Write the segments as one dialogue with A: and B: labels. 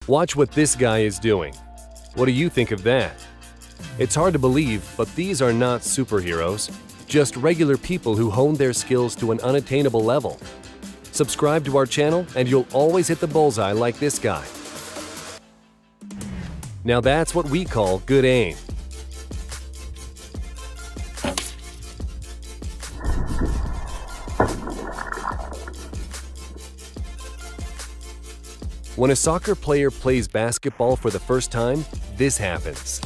A: Watch what this guy is doing. What do you think of that? It's hard to believe, but these are not superheroes, just regular people who hone their skills to an unattainable level. Subscribe to our channel and you'll always hit the bullseye like this guy. Now that's what we call good aim. When a soccer player plays basketball for the first time, this happens.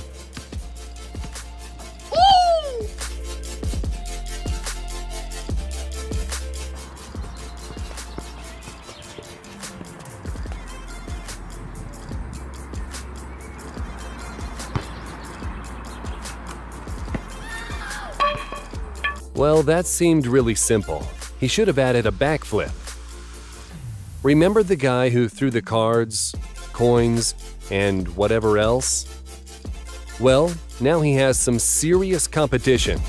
A: Well, that seemed really simple. He should have added a backflip. Remember the guy who threw the cards, coins, and whatever else? Well, now he has some serious competition.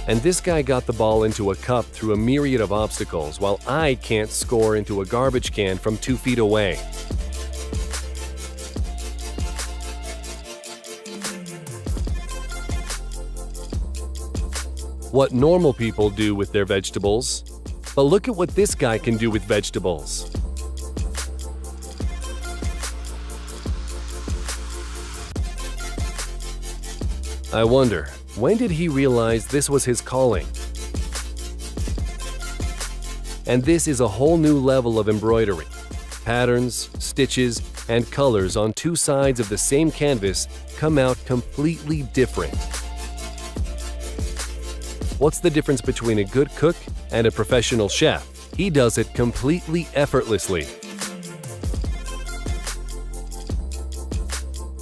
A: And this guy got the ball into a cup through a myriad of obstacles, while I can't score into a garbage can from 2 feet away. What normal people do with their vegetables, but look at what this guy can do with vegetables. I wonder, when did he realize this was his calling? And this is a whole new level of embroidery. Patterns, stitches, and colors on 2 sides of the same canvas come out completely different. What's the difference between a good cook and a professional chef? He does it completely effortlessly.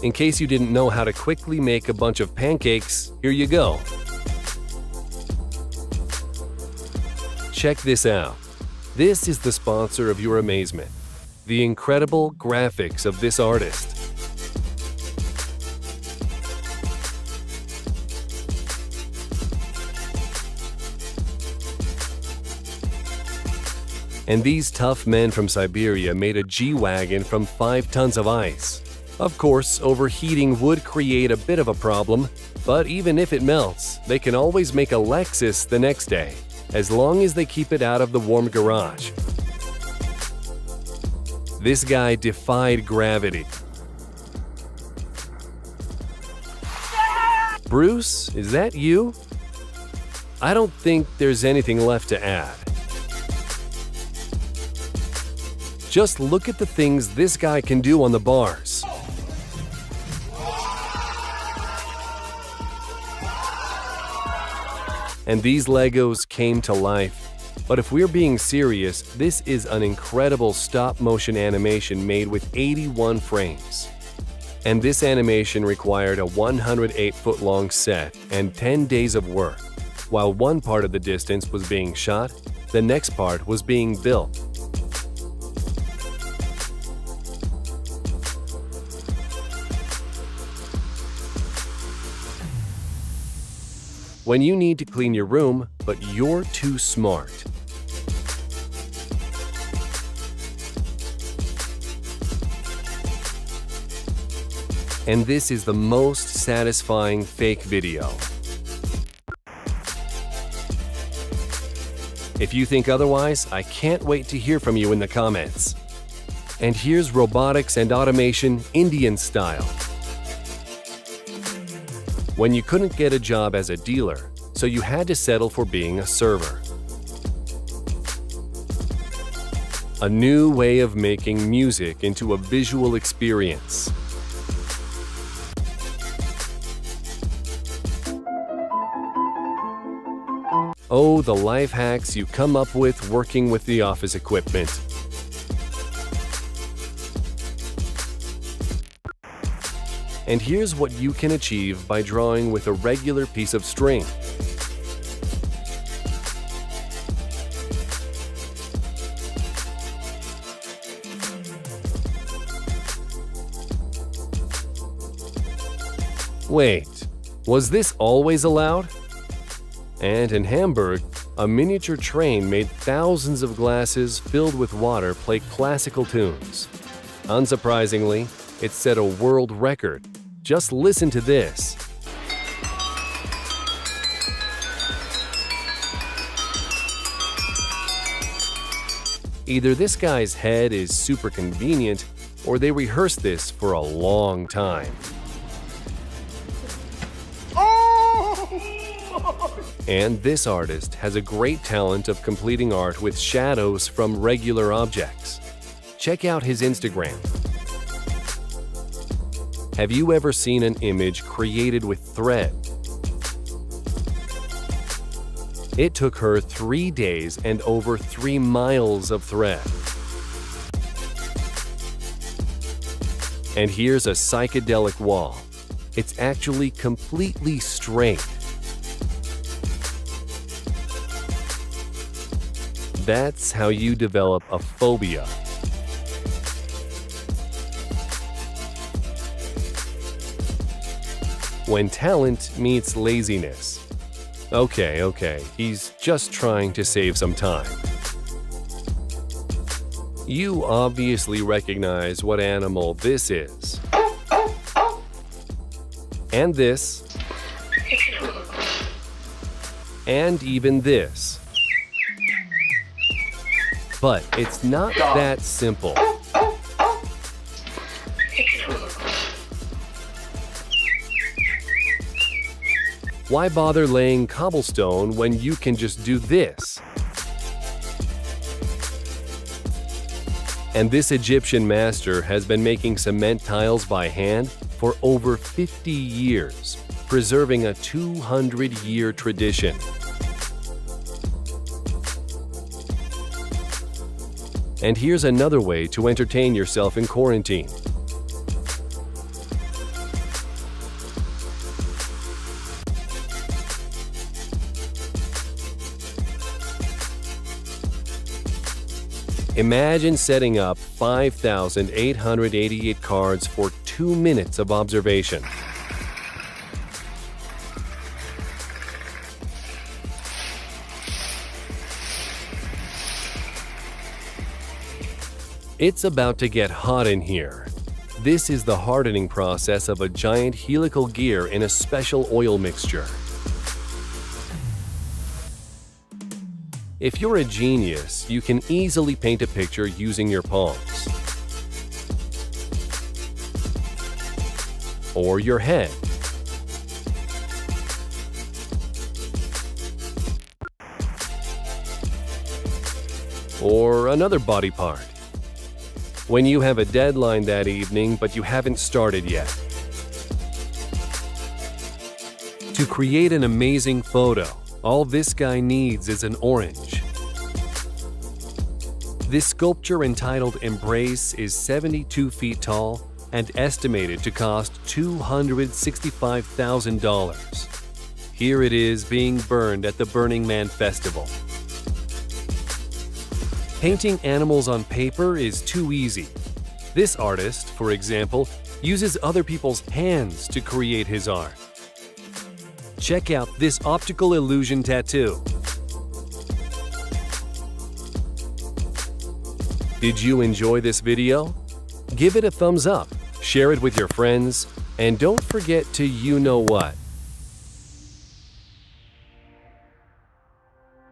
A: In case you didn't know how to quickly make a bunch of pancakes, here you go. Check this out. This is the sponsor of your amazement, the incredible graphics of this artist. And these tough men from Siberia made a G-Wagon from 5 tons of ice. Of course, overheating would create a bit of a problem, but even if it melts, they can always make a Lexus the next day, as long as they keep it out of the warm garage. This guy defied gravity. Bruce, is that you? I don't think there's anything left to add. Just look at the things this guy can do on the bars. And these Legos came to life. But if we're being serious, this is an incredible stop-motion animation made with 81 frames. And this animation required a 108-foot-long set and 10 days of work. While one part of the distance was being shot, the next part was being built. When you need to clean your room, but you're too smart. And this is the most satisfying fake video. If you think otherwise, I can't wait to hear from you in the comments. And here's robotics and automation Indian style. When you couldn't get a job as a dealer, so you had to settle for being a server. A new way of making music into a visual experience. Oh, the life hacks you come up with working with the office equipment. And here's what you can achieve by drawing with a regular piece of string. Wait, was this always allowed? And in Hamburg, A miniature train made thousands of glasses filled with water play classical tunes. Unsurprisingly, it set a world record. Just listen to this. Either this guy's head is super convenient, or they rehearsed this for a long time. And this artist has a great talent of completing art with shadows from regular objects. Check out his Instagram. Have you ever seen an image created with thread? It took her 3 days and over 3 miles of thread. And here's a psychedelic wall. It's actually completely straight. That's how you develop a phobia. When talent meets laziness. Okay, he's just trying to save some time. You obviously recognize what animal this is. And this. And even this. But it's not that simple. Why bother laying cobblestone when you can just do this? And this Egyptian master has been making cement tiles by hand for over 50 years, preserving a 200-year tradition. And here's another way to entertain yourself in quarantine. Imagine setting up 5,888 cards for 2 minutes of observation. It's about to get hot in here. This is the hardening process of a giant helical gear in a special oil mixture. If you're a genius, you can easily paint a picture using your palms. Or your head. Or another body part. When you have a deadline that evening, but you haven't started yet. To create an amazing photo, all this guy needs is an orange. This sculpture entitled Embrace is 72 feet tall and estimated to cost $265,000. Here it is being burned at the Burning Man Festival. Painting animals on paper is too easy. This artist, for example, uses other people's hands to create his art. Check out this optical illusion tattoo. Did you enjoy this video? Give it a thumbs up, share it with your friends, and don't forget to you know what.